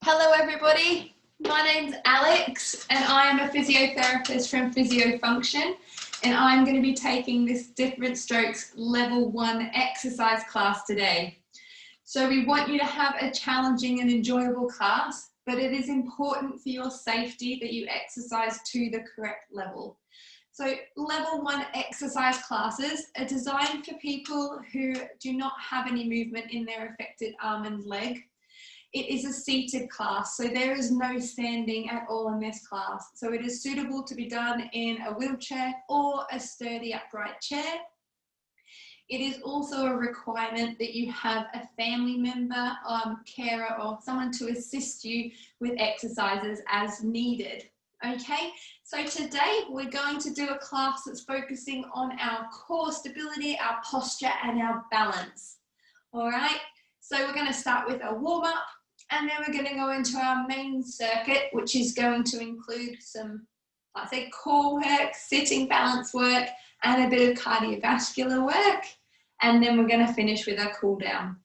Hello everybody, my name's Alex and I am a physiotherapist from PhysioFunction, and I'm going to be taking this Different Strokes Level 1 exercise class today. So we want you to have a challenging and enjoyable class, but it is important for your safety that you exercise to the correct level. So Level 1 exercise classes are designed for people who do not have any movement in their affected arm and leg. It is a seated class, so there is no standing at all in this class. So it is suitable to be done in a wheelchair or a sturdy upright chair. It is also a requirement that you have a family member, carer, or someone to assist you with exercises as needed. Okay, so today we're going to do a class that's focusing on our core stability, our posture, and our balance. All right, so we're going to start with a warm-up. And then we're going to go into our main circuit, which is going to include some, like I say, core work, sitting balance work, and a bit of cardiovascular work. And then we're going to finish with our cool down.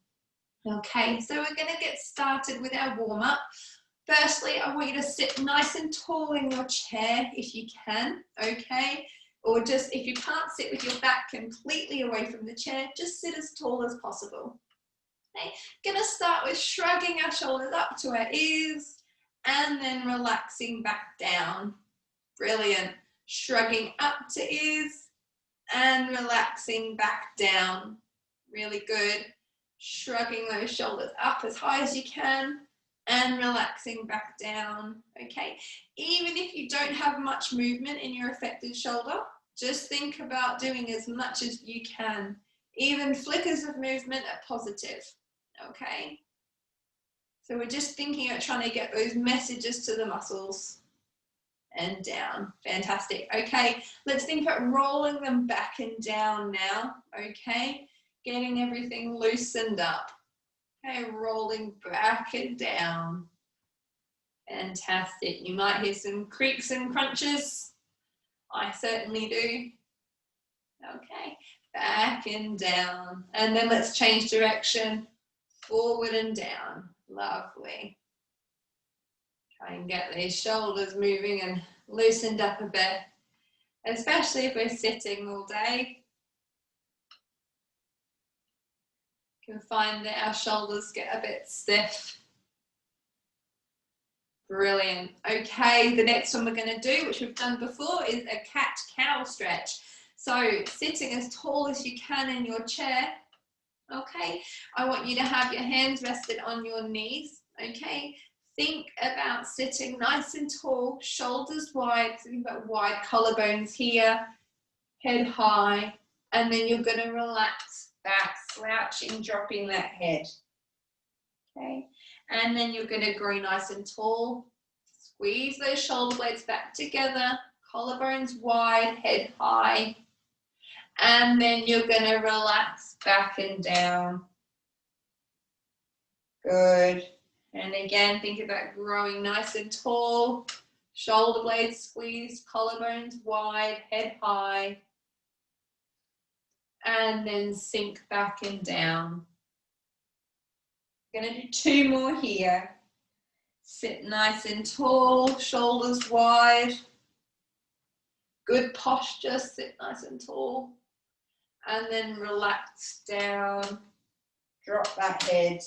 Okay, so we're going to get started with our warm up. Firstly, I want you to sit nice and tall in your chair if you can, okay? Or just if you can't sit with your back completely away from the chair, just sit as tall as possible. Okay, gonna start with shrugging our shoulders up to our ears and then relaxing back down. Brilliant. Shrugging up to ears and relaxing back down. Really good. Shrugging those shoulders up as high as you can and relaxing back down. Okay, even if you don't have much movement in your affected shoulder, just think about doing as much as you can. Even flickers of movement are positive. Okay, so we're just thinking about trying to get those messages to the muscles and down. Fantastic. Okay, let's think about rolling them back and down now. Okay, getting everything loosened up. Okay, rolling back and down. Fantastic. You might hear some creaks and crunches. I certainly do. Okay, back and down. And then let's change direction. Forward and down. Lovely. Try and get these shoulders moving and loosened up a bit, especially if we're sitting all day. You can find that our shoulders get a bit stiff. Brilliant. Okay, the next one we're going to do, which we've done before, is a cat-cow stretch. So sitting as tall as you can in your chair. Okay, I want you to have your hands rested on your knees. Okay, think about sitting nice and tall, shoulders wide, think about wide collarbones here, head high, and then you're going to relax back, slouching, dropping that head. Okay, and then you're going to grow nice and tall, squeeze those shoulder blades back together, collarbones wide, head high. And then you're going to relax back and down. Good. And again, think about growing nice and tall. Shoulder blades squeezed, collarbones wide, head high. And then sink back and down. Going to do two more here. Sit nice and tall, shoulders wide. Good posture, sit nice and tall. And then relax down, drop that head.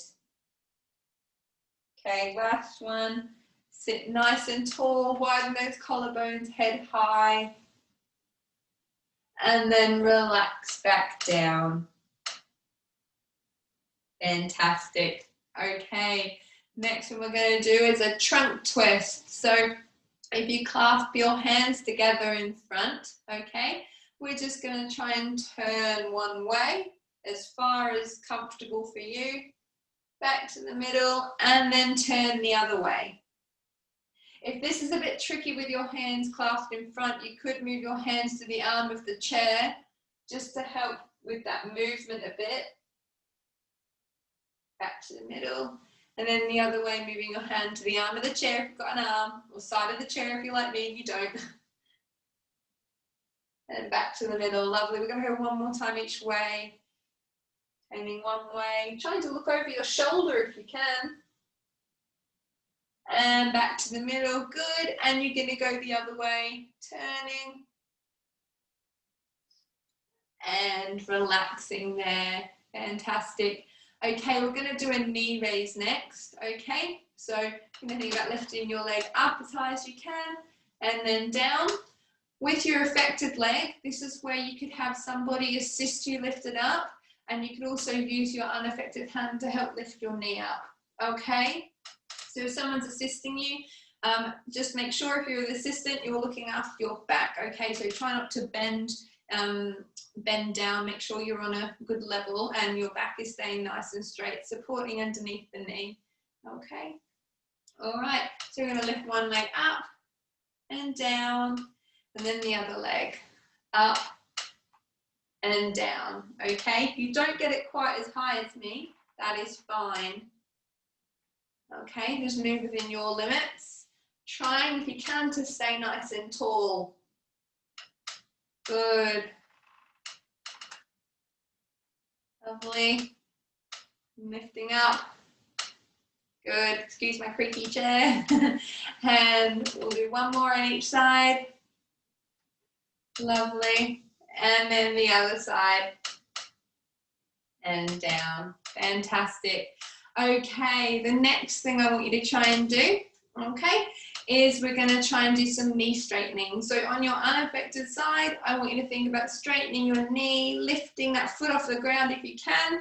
Okay, last one. Sit nice and tall, widen those collarbones, head high. And then relax back down. Fantastic. Okay, next one we're going to do is a trunk twist. So if you clasp your hands together in front, okay, we're just going to try and turn one way as far as comfortable for you, back to the middle, and then turn the other way. If this is a bit tricky with your hands clasped in front, you could move your hands to the arm of the chair just to help with that movement a bit. Back to the middle, and then the other way, moving your hand to the arm of the chair if you've got an arm, or side of the chair if you're like me and you don't. And back to the middle. Lovely. We're going to go one more time each way. Turning one way. Trying to look over your shoulder if you can. and back to the middle, good, and you're going to go the other way, turning, and relaxing there, fantastic. Okay, we're going to do a knee raise next, okay, so you're going to think about lifting your leg up as high as you can, and then down. With your affected leg, this is where you could have somebody assist you lift it up, and you could also use your unaffected hand to help lift your knee up, okay? So if someone's assisting you, just make sure if you're the assistant, you're looking after your back, okay? So try not to bend down, make sure you're on a good level and your back is staying nice and straight, supporting underneath the knee, okay? All right, so we're gonna lift one leg up and down, and then the other leg up and down, okay? If you don't get it quite as high as me, that is fine. Okay, just move within your limits. Trying, if you can, to stay nice and tall. Good. Lovely. Lifting up. Good. Excuse my creaky chair. And we'll do one more on each side. Lovely. And then the other side. And down. Fantastic. Okay, the next thing I want you to try and do, okay, is we're going to try and do some knee straightening. So on your unaffected side, I want you to think about straightening your knee, lifting that foot off the ground if you can,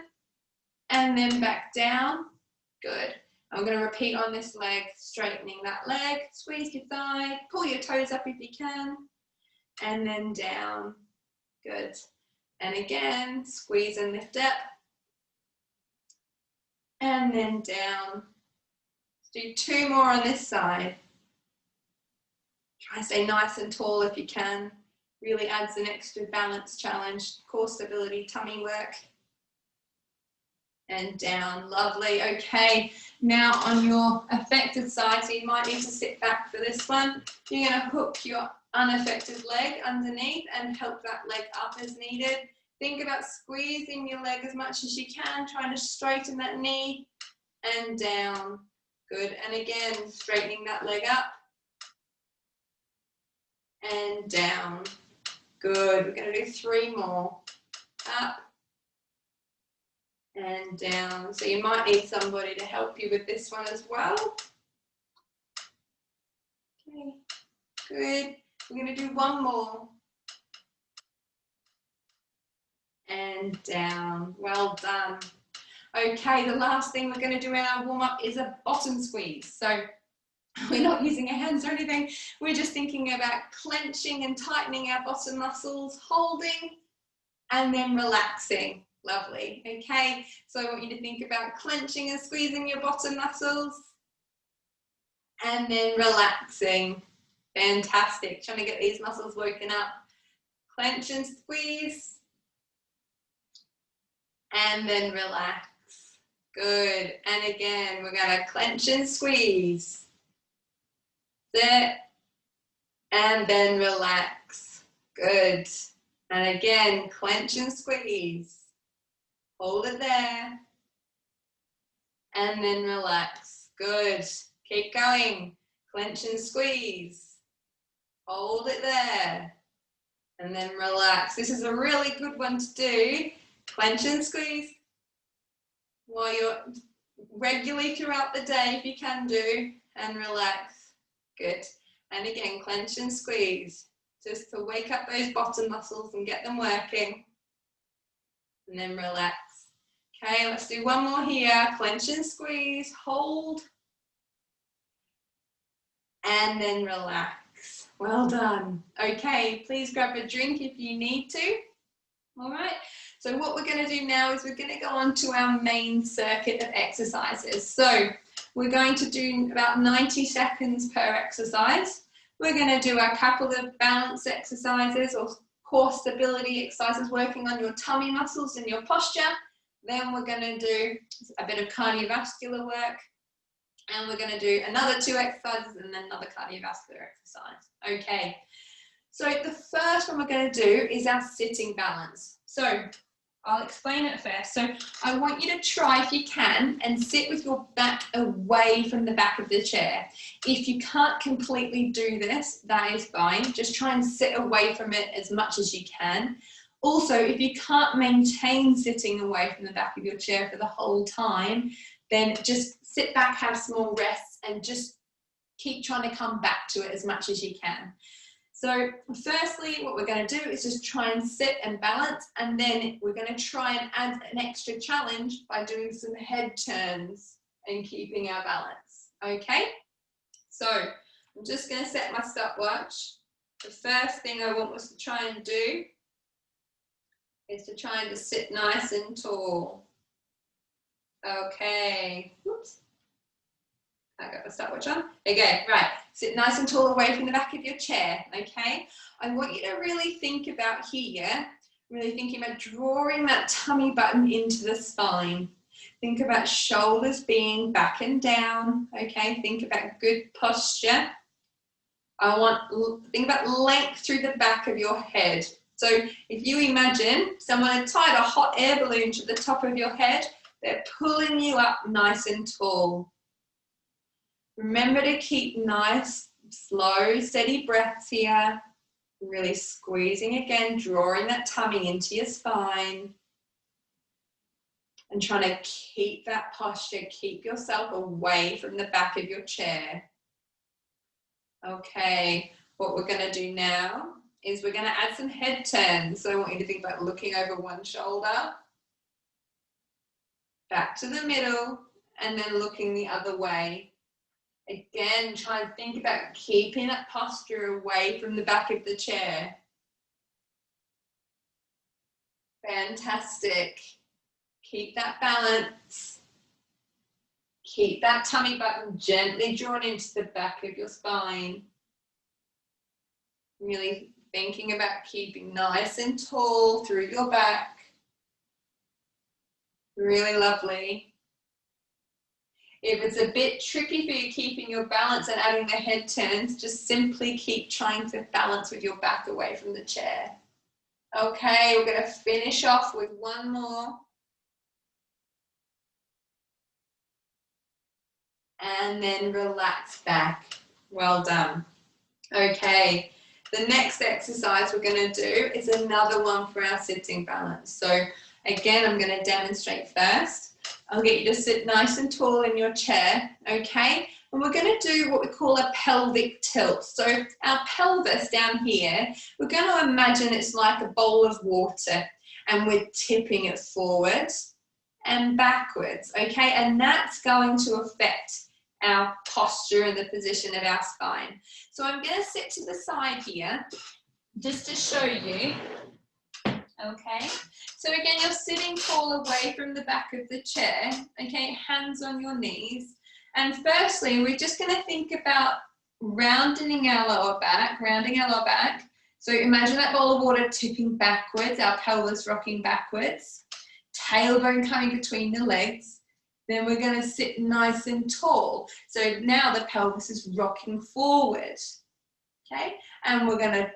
and then back down. Good. I'm going to repeat on this leg, straightening that leg, squeeze your thigh, pull your toes up if you can, and then down. Good. And again, squeeze and lift up. And then down. Let's do two more on this side. Try and stay nice and tall if you can. Really adds an extra balance challenge, core stability, tummy work. And down, lovely. Okay, now on your affected side, so you might need to sit back for this one. You're going to hook your unaffected leg underneath and help that leg up as needed. Think about squeezing your leg as much as you can, trying to straighten that knee and down. Good, and again, straightening that leg up and down. Good, we're going to do three more. Up and down. So you might need somebody to help you with this one as well. Okay, good. We're going to do one more. And down. Well done. Okay, the last thing we're going to do in our warm-up is a bottom squeeze. So we're not using our hands or anything. We're just thinking about clenching and tightening our bottom muscles, holding, and then relaxing. Lovely. Okay, so I want you to think about clenching and squeezing your bottom muscles, and then relaxing. Fantastic. Trying to get these muscles woken up. Clench and squeeze. And then relax. Good. And again, we're going to clench and squeeze. Sit. And then relax. Good. And again, clench and squeeze. Hold it there. And then relax. Good. Keep going. Clench and squeeze. Hold it there. And then relax. This is a really good one to do. Clench and squeeze while you're regularly throughout the day if you can do, and relax. Good. And again, clench and squeeze just to wake up those bottom muscles and get them working. And then relax. Okay, let's do one more here. Clench and squeeze, hold, and then relax. Well done. Okay, please grab a drink if you need to. All right. So what we're going to do now is we're going to go on to our main circuit of exercises. So we're going to do about 90 seconds per exercise. We're going to do a couple of balance exercises or core stability exercises, working on your tummy muscles and your posture. Then we're going to do a bit of cardiovascular work. And we're going to do another 2 exercises and then another cardiovascular exercise. Okay. So the first one we're going to do is our sitting balance. So I'll explain it first. So I want you to try, if you can, and sit with your back away from the back of the chair. If you can't completely do this, that is fine. Just try and sit away from it as much as you can. Also, if you can't maintain sitting away from the back of your chair for the whole time, then just sit back, have small rests, and just keep trying to come back to it as much as you can. So firstly, what we're going to do is just try and sit and balance, and then we're going to try and add an extra challenge by doing some head turns and keeping our balance. Okay, so I'm just going to set my stopwatch. The first thing I want us to try and do is to try and just sit nice and tall. Okay, whoops. I got the stopwatch on. Okay, right. Sit nice and tall away from the back of your chair, okay? I want you to really think about here, really thinking about drawing that tummy button into the spine. Think about shoulders being back and down, okay? Think about good posture. Think about length through the back of your head. So if you imagine someone had tied a hot air balloon to the top of your head, they're pulling you up nice and tall. Remember to keep nice, slow, steady breaths here. Really squeezing again, drawing that tummy into your spine. And trying to keep that posture, keep yourself away from the back of your chair. Okay, what we're going to do now is we're going to add some head turns. So I want you to think about looking over one shoulder, back to the middle, and then looking the other way. Again, try and think about keeping that posture away from the back of the chair. Fantastic. Keep that balance. Keep that tummy button gently drawn into the back of your spine. Really thinking about keeping nice and tall through your back. Really lovely. If it's a bit tricky for you keeping your balance and adding the head turns, just simply keep trying to balance with your back away from the chair. Okay, we're going to finish off with one more. And then relax back. Well done. Okay, the next exercise we're going to do is another one for our sitting balance. So again, I'm going to demonstrate first. I'll get you to sit nice and tall in your chair, okay? And we're going to do what we call a pelvic tilt. So our pelvis down here, we're going to imagine it's like a bowl of water and we're tipping it forwards and backwards, okay? And that's going to affect our posture and the position of our spine. So I'm going to sit to the side here just to show you. Okay, so again, you're sitting tall away from the back of the chair, okay, hands on your knees. And firstly, we're just going to think about rounding our lower back. So imagine that bowl of water tipping backwards, our pelvis rocking backwards, tailbone coming between the legs. Then we're going to sit nice and tall. So now the pelvis is rocking forward, okay, and we're going to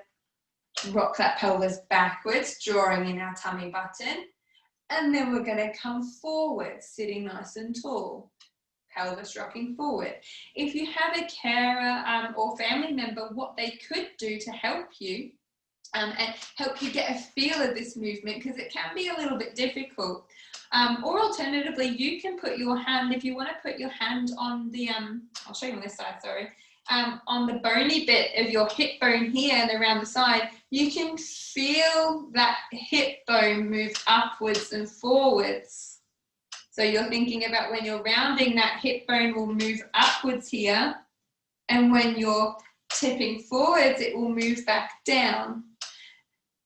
rock that pelvis backwards, drawing in our tummy button. And then we're going to come forward, sitting nice and tall, pelvis rocking forward. If you have a carer or family member, what they could do to help you and help you get a feel of this movement, because it can be a little bit difficult. Or alternatively, you can put your hand, if you want to put your hand on the, I'll show you on this side, sorry. On the bony bit of your hip bone here and around the side, you can feel that hip bone move upwards and forwards. So you're thinking about when you're rounding, that hip bone will move upwards here, and when you're tipping forwards, it will move back down.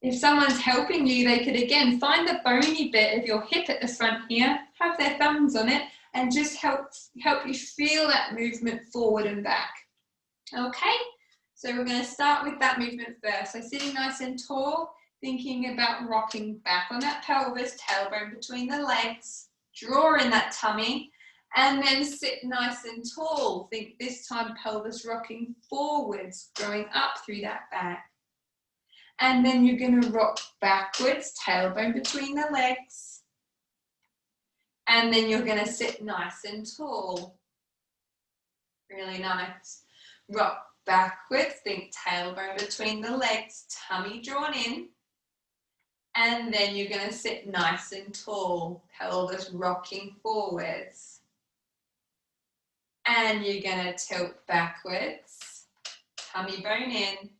If someone's helping you, they could again find the bony bit of your hip at the front here, have their thumbs on it, and just help you feel that movement forward and back. Okay, so we're going to start with that movement first. So sitting nice and tall, thinking about rocking back on that pelvis, tailbone between the legs, draw in that tummy, and then sit nice and tall. Think this time pelvis rocking forwards, growing up through that back. And then you're going to rock backwards, tailbone between the legs. And then you're going to sit nice and tall. Really nice. Rock backwards, think tailbone between the legs, tummy drawn in. And then you're going to sit nice and tall, pelvis rocking forwards. And you're going to tilt backwards, tummy bone in,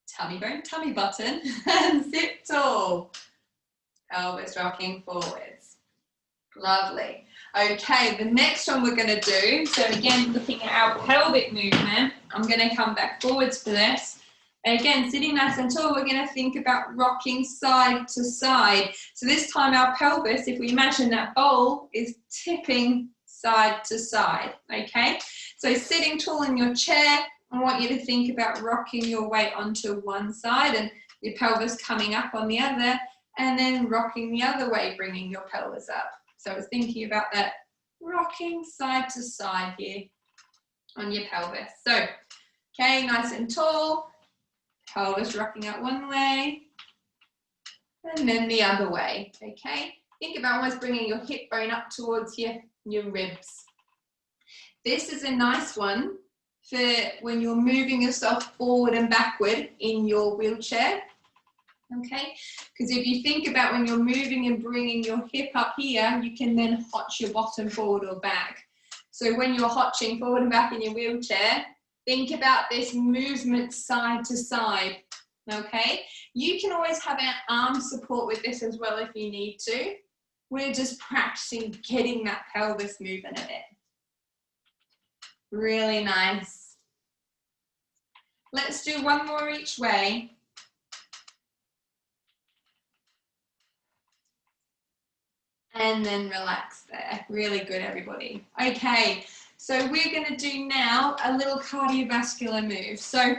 tummy bone, tummy button, and sit tall, pelvis rocking forwards. Lovely. Okay, the next one we're going to do, so again, looking at our pelvic movement, I'm going to come back forwards for this. And again, sitting nice and tall, we're going to think about rocking side to side. So this time our pelvis, if we imagine that bowl, is tipping side to side, okay? So sitting tall in your chair, I want you to think about rocking your weight onto one side and your pelvis coming up on the other, and then rocking the other way, bringing your pelvis up. So I was thinking about that rocking side to side here on your pelvis. So, okay, nice and tall, pelvis rocking out one way, and then the other way, okay? Think about almost bringing your hip bone up towards your ribs. This is a nice one for when you're moving yourself forward and backward in your wheelchair, okay? Because if you think about when you're moving and bringing your hip up here, you can then hotch your bottom forward or back. So when you're hotching forward and back in your wheelchair, think about this movement side to side, okay? You can always have an arm support with this as well if you need to. We're just practicing getting that pelvis moving a bit. Really nice. Let's do one more each way. And then relax there. Really good, everybody. Okay, so we're going to do now a little cardiovascular move. So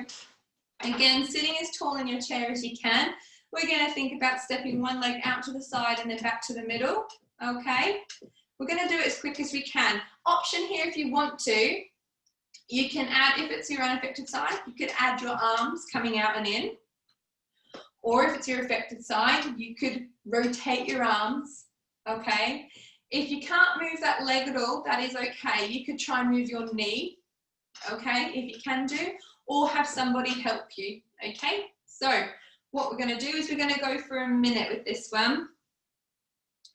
again, sitting as tall in your chair as you can. We're going to think about stepping one leg out to the side and then back to the middle, okay? We're going to do it as quick as we can. Option here, if you want to, you can add, if it's your unaffected side, you could add your arms coming out and in. Or if it's your affected side, you could rotate your arms, okay? If you can't move that leg at all, that is okay. You could try and move your knee, okay, if you can do, or have somebody help you, okay? So what we're going to do is we're going to go for a minute with this one.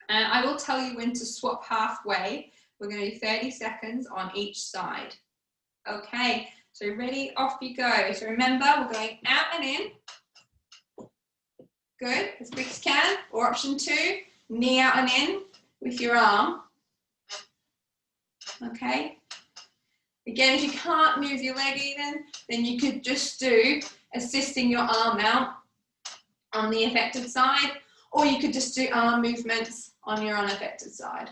And I will tell you when to swap halfway. We're going to do 30 seconds on each side. Okay, so ready, off you go. So remember, we're going out and in. Good, as quick as you can. Or option two, knee out and in with your arm. Okay. Again, if you can't move your leg even, then you could just do assisting your arm out on the affected side, or you could just do arm movements on your unaffected side.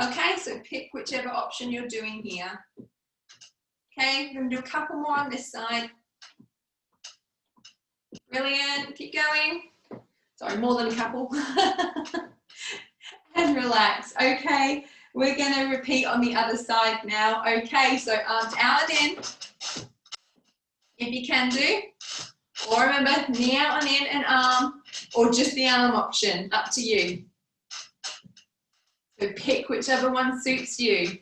Okay, so pick whichever option you're doing here. Okay, we're going to do a couple more on this side. Brilliant, keep going. Sorry, more than a couple. And relax. Okay, we're going to repeat on the other side now. Okay, so arms out and in, if you can do. Or remember, knee out and in and arm, or just the arm option, up to you. So pick whichever one suits you.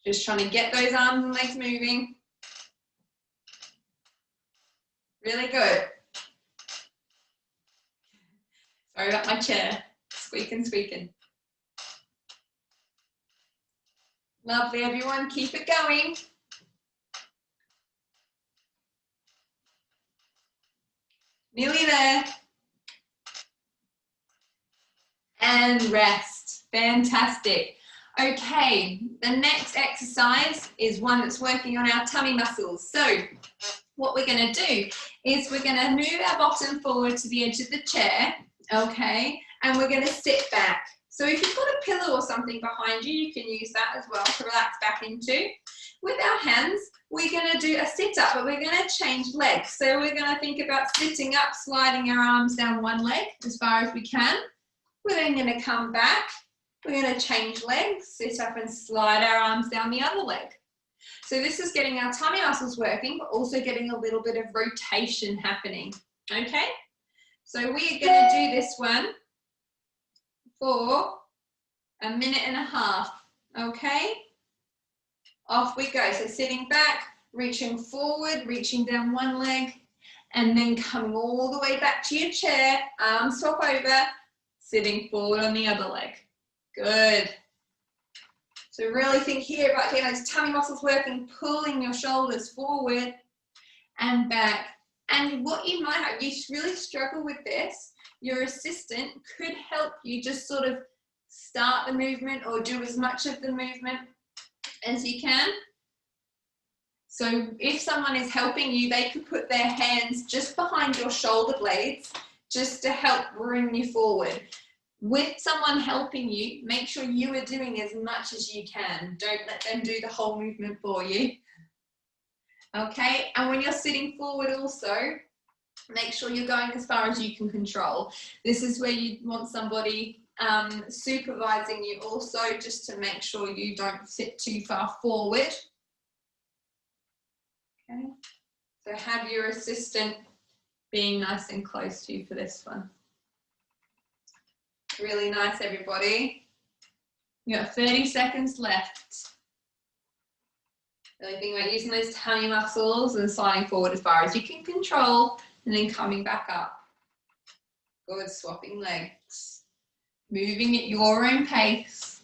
Just trying to get those arms and legs moving. Really good. Sorry about my chair. Squeaking, squeaking. Lovely, everyone. Keep it going. Nearly there. And rest. Fantastic. Okay, the next exercise is one that's working on our tummy muscles. So what we're going to do is we're going to move our bottom forward to the edge of the chair, okay, and we're going to sit back. So if you've got a pillow or something behind you, you can use that as well to relax back into. With our hands, we're going to do a sit-up, but we're going to change legs. So we're going to think about sitting up, sliding our arms down one leg as far as we can. We're then going to come back. We're going to change legs, sit up and slide our arms down the other leg. So this is getting our tummy muscles working, but also getting a little bit of rotation happening, okay? So we are going to do this one for a minute and a half, okay? Off we go. So sitting back, reaching forward, reaching down one leg, and then coming all the way back to your chair, arms swap over, sitting forward on the other leg. Good. So really think here about getting those tummy muscles working, pulling your shoulders forward and back. And what you might have, you really struggle with this, your assistant could help you just sort of start the movement or do as much of the movement as you can. So if someone is helping you, they could put their hands just behind your shoulder blades just to help bring you forward. With someone helping you, make sure you are doing as much as you can. Don't let them do the whole movement for you. Okay, and when you're sitting forward also, make sure you're going as far as you can control. This is where you want somebody supervising you also, just to make sure you don't sit too far forward. Okay, so have your assistant being nice and close to you for this one. Really nice, everybody. You got 30 seconds left. Really think about using those tummy muscles and sliding forward as far as you can control, and then coming back up. Good, swapping legs. Moving at your own pace.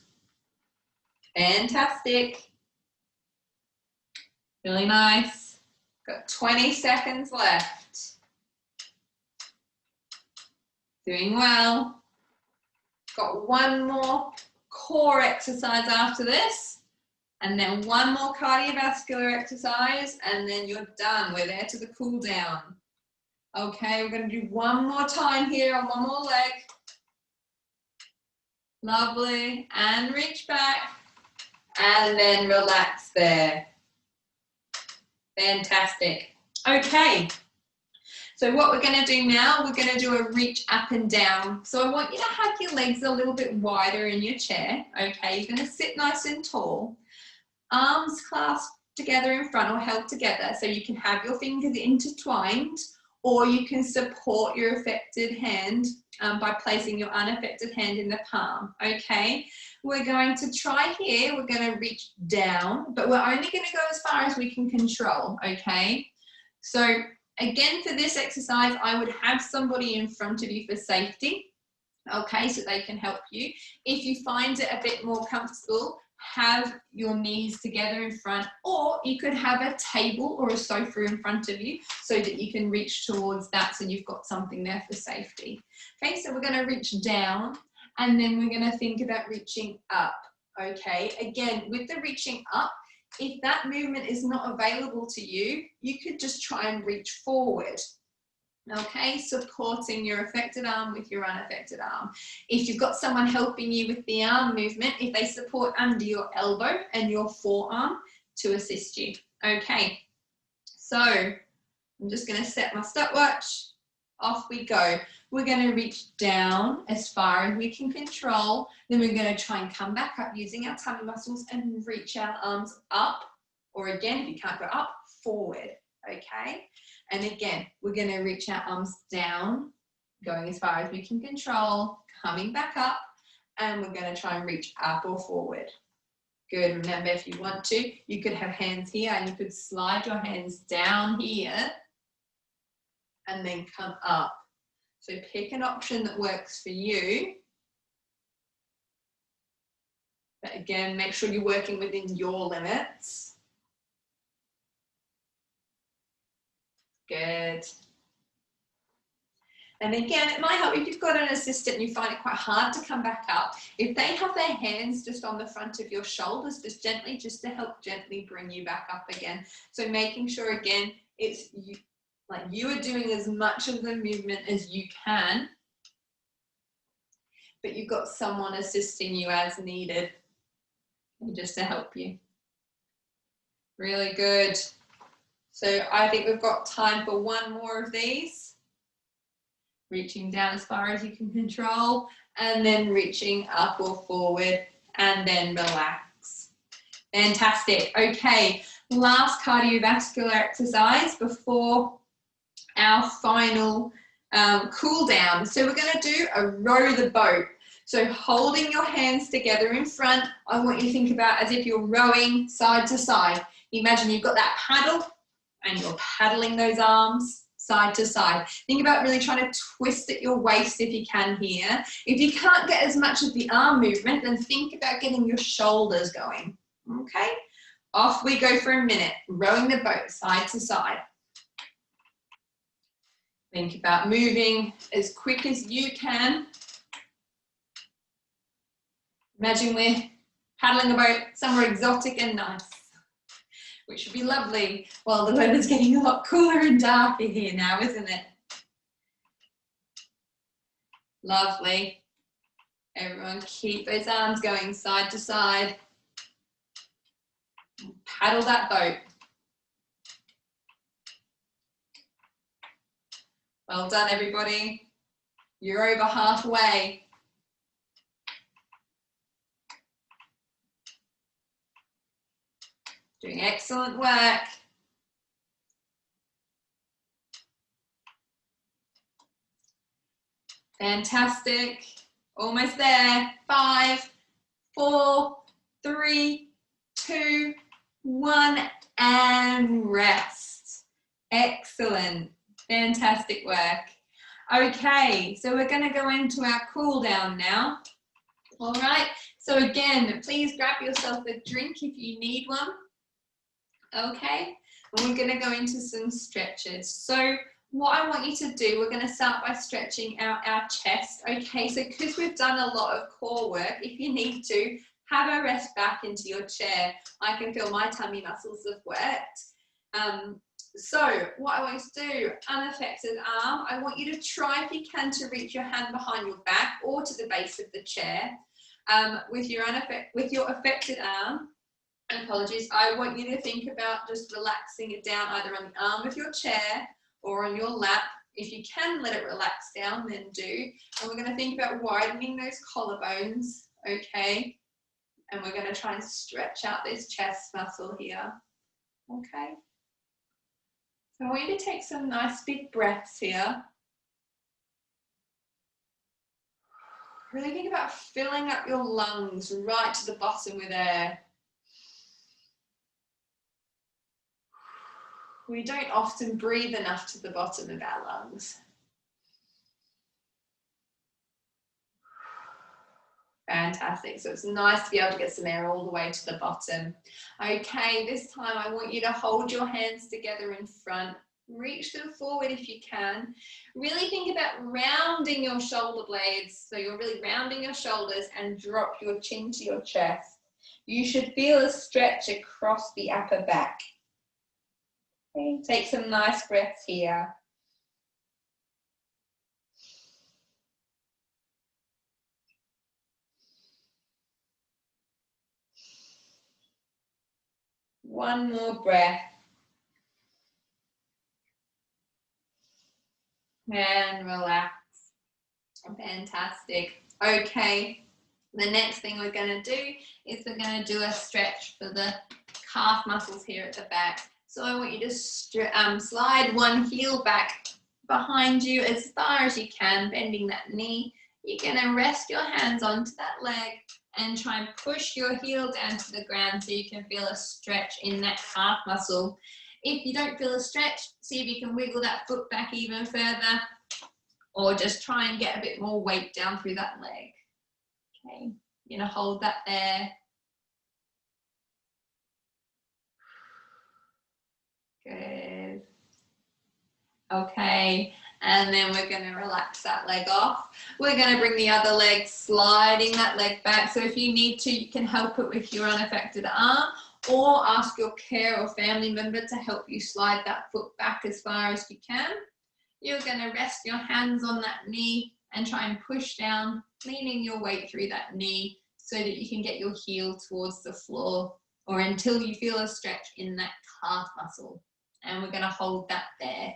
Fantastic. Really nice. Got 20 seconds left. Doing well. Got one more core exercise after this, and then one more cardiovascular exercise, and then you're done. We're there to the cool down. Okay, we're going to do one more time here on one more leg. Lovely. And reach back, and then relax there. Fantastic. Okay. So what we're going to do now, we're going to do a reach up and down. So I want you to have your legs a little bit wider in your chair. Okay, you're going to sit nice and tall. Arms clasped together in front or held together, so you can have your fingers intertwined, or you can support your affected hand by placing your unaffected hand in the palm. Okay, we're going to try here. We're going to reach down, but we're only going to go as far as we can control. Okay, so again, for this exercise, I would have somebody in front of you for safety, okay, so they can help you. If you find it a bit more comfortable, have your knees together in front, or you could have a table or a sofa in front of you so that you can reach towards that, so you've got something there for safety. Okay, so we're going to reach down, and then we're going to think about reaching up. Okay, again, with the reaching up, if that movement is not available to you, you could just try and reach forward. Okay, supporting your affected arm with your unaffected arm. If you've got someone helping you with the arm movement, if they support under your elbow and your forearm to assist you. Okay, so I'm just going to set my stopwatch. Off we go. We're going to reach down as far as we can control. Then we're going to try and come back up using our tummy muscles and reach our arms up. Or again, if you can't go up, forward. Okay. And again, we're going to reach our arms down, going as far as we can control, coming back up, and we're going to try and reach up or forward. Good. Remember, if you want to, you could have hands here and you could slide your hands down here and then come up. So pick an option that works for you. But again, make sure you're working within your limits. Good. And again, it might help if you've got an assistant and you find it quite hard to come back up. If they have their hands just on the front of your shoulders, just gently, just to help gently bring you back up again. So making sure, again, it's you, like you are doing as much of the movement as you can, but you've got someone assisting you as needed, just to help you. Really good. So I think we've got time for one more of these. Reaching down as far as you can control, and then reaching up or forward, and then relax. Fantastic. Okay, last cardiovascular exercise before our final cool down. So we're going to do a row the boat. So holding your hands together in front, I want you to think about as if you're rowing side to side. Imagine you've got that paddle and you're paddling those arms side to side. Think about really trying to twist at your waist if you can here. If you can't get as much of the arm movement, then think about getting your shoulders going. Okay, off we go for a minute, rowing the boat side to side. Think about moving as quick as you can. Imagine we're paddling a boat somewhere exotic and nice, which would be lovely. Well, the weather's getting a lot cooler and darker here now, isn't it? Lovely. Everyone keep those arms going side to side. Paddle that boat. Well done, everybody. You're over halfway. Doing excellent work. Fantastic. Almost there. 5, 4, 3, 2, 1, and rest. Excellent. Fantastic work. Okay, so we're going to go into our cool down now. All right, so again, please grab yourself a drink if you need one. Okay, and we're going to go into some stretches. So what I want you to do, we're going to start by stretching out our chest. Okay, so because we've done a lot of core work, if you need to, have a rest back into your chair. I can feel my tummy muscles have worked. So what I want you to do, unaffected arm, I want you to try if you can to reach your hand behind your back or to the base of the chair. With your affected arm, apologies, I want you to think about just relaxing it down either on the arm of your chair or on your lap. If you can let it relax down, then do. And we're going to think about widening those collarbones, okay? And we're going to try and stretch out this chest muscle here, okay? So I want you to take some nice big breaths here. Really think about filling up your lungs right to the bottom with air. We don't often breathe enough to the bottom of our lungs. Fantastic. So it's nice to be able to get some air all the way to the bottom. Okay, this time I want you to hold your hands together in front. Reach them forward if you can. Really think about rounding your shoulder blades. So you're really rounding your shoulders and drop your chin to your chest. You should feel a stretch across the upper back. Okay, take some nice breaths here. One more breath. And relax. Fantastic. Okay, the next thing we're going to do is we're going to do a stretch for the calf muscles here at the back. So I want you to slide one heel back behind you as far as you can, bending that knee. You're going to rest your hands onto that leg and try and push your heel down to the ground so you can feel a stretch in that calf muscle. If you don't feel a stretch, see if you can wiggle that foot back even further, or just try and get a bit more weight down through that leg. Okay, you're going to hold that there. Good. Okay, and then we're going to relax that leg off. We're going to bring the other leg, sliding that leg back. So if you need to, you can help it with your unaffected arm, or ask your care or family member to help you slide that foot back as far as you can. You're going to rest your hands on that knee and try and push down, leaning your weight through that knee so that you can get your heel towards the floor, or until you feel a stretch in that calf muscle. And we're going to hold that there.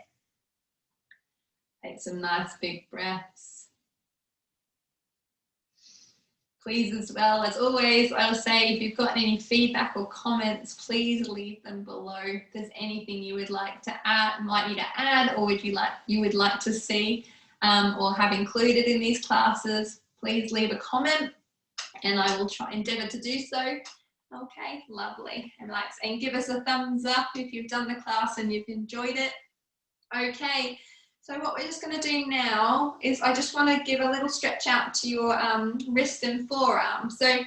Take some nice big breaths. Please, as well as always, I will say if you've got any feedback or comments, please leave them below. If there's anything you would like to add, or you would like to see or have included in these classes, please leave a comment and I will endeavour to do so. Okay, lovely. And give us a thumbs up if you've done the class and you've enjoyed it. Okay. So what we're just going to do now is I just want to give a little stretch out to your wrist and forearm. So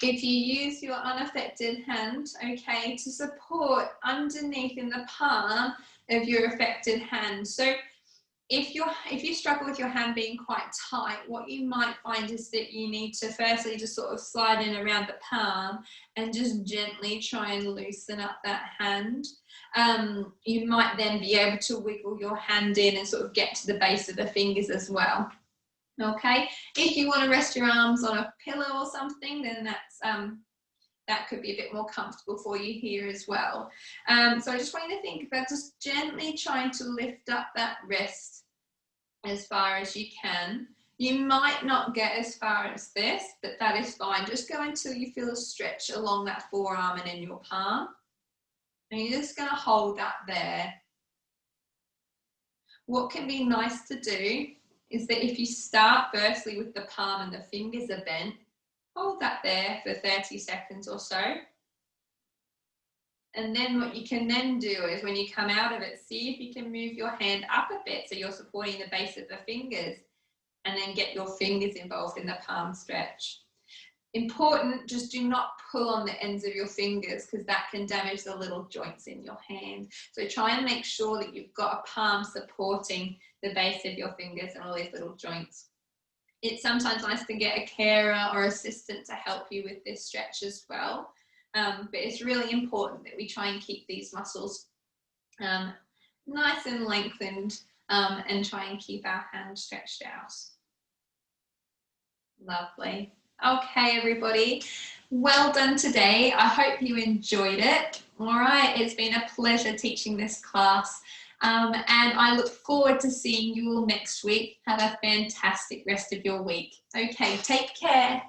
if you use your unaffected hand, okay, to support underneath in the palm of your affected hand. So if you struggle with your hand being quite tight, what you might find is that you need to firstly just sort of slide in around the palm and just gently try and loosen up that hand. You might then be able to wiggle your hand in and sort of get to the base of the fingers as well. Okay, if you want to rest your arms on a pillow or something, then that could be a bit more comfortable for you here as well. So I just want you to think about just gently trying to lift up that wrist as far as you can. You might not get as far as this, but that is fine. Just go until you feel a stretch along that forearm and in your palm. And you're just going to hold that there. What can be nice to do is that if you start firstly with the palm and the fingers are bent, hold that there for 30 seconds or so. And then what you can then do is when you come out of it, see if you can move your hand up a bit so you're supporting the base of the fingers, and then get your fingers involved in the palm stretch. Important, just do not pull on the ends of your fingers because that can damage the little joints in your hand. So try and make sure that you've got a palm supporting the base of your fingers and all these little joints. It's sometimes nice to get a carer or assistant to help you with this stretch as well. But it's really important that we try and keep these muscles nice and lengthened and try and keep our hand stretched out. Lovely. Okay, everybody. Well done today. I hope you enjoyed it. All right, it's been a pleasure teaching this class. And I look forward to seeing you all next week. Have a fantastic rest of your week. Okay, take care.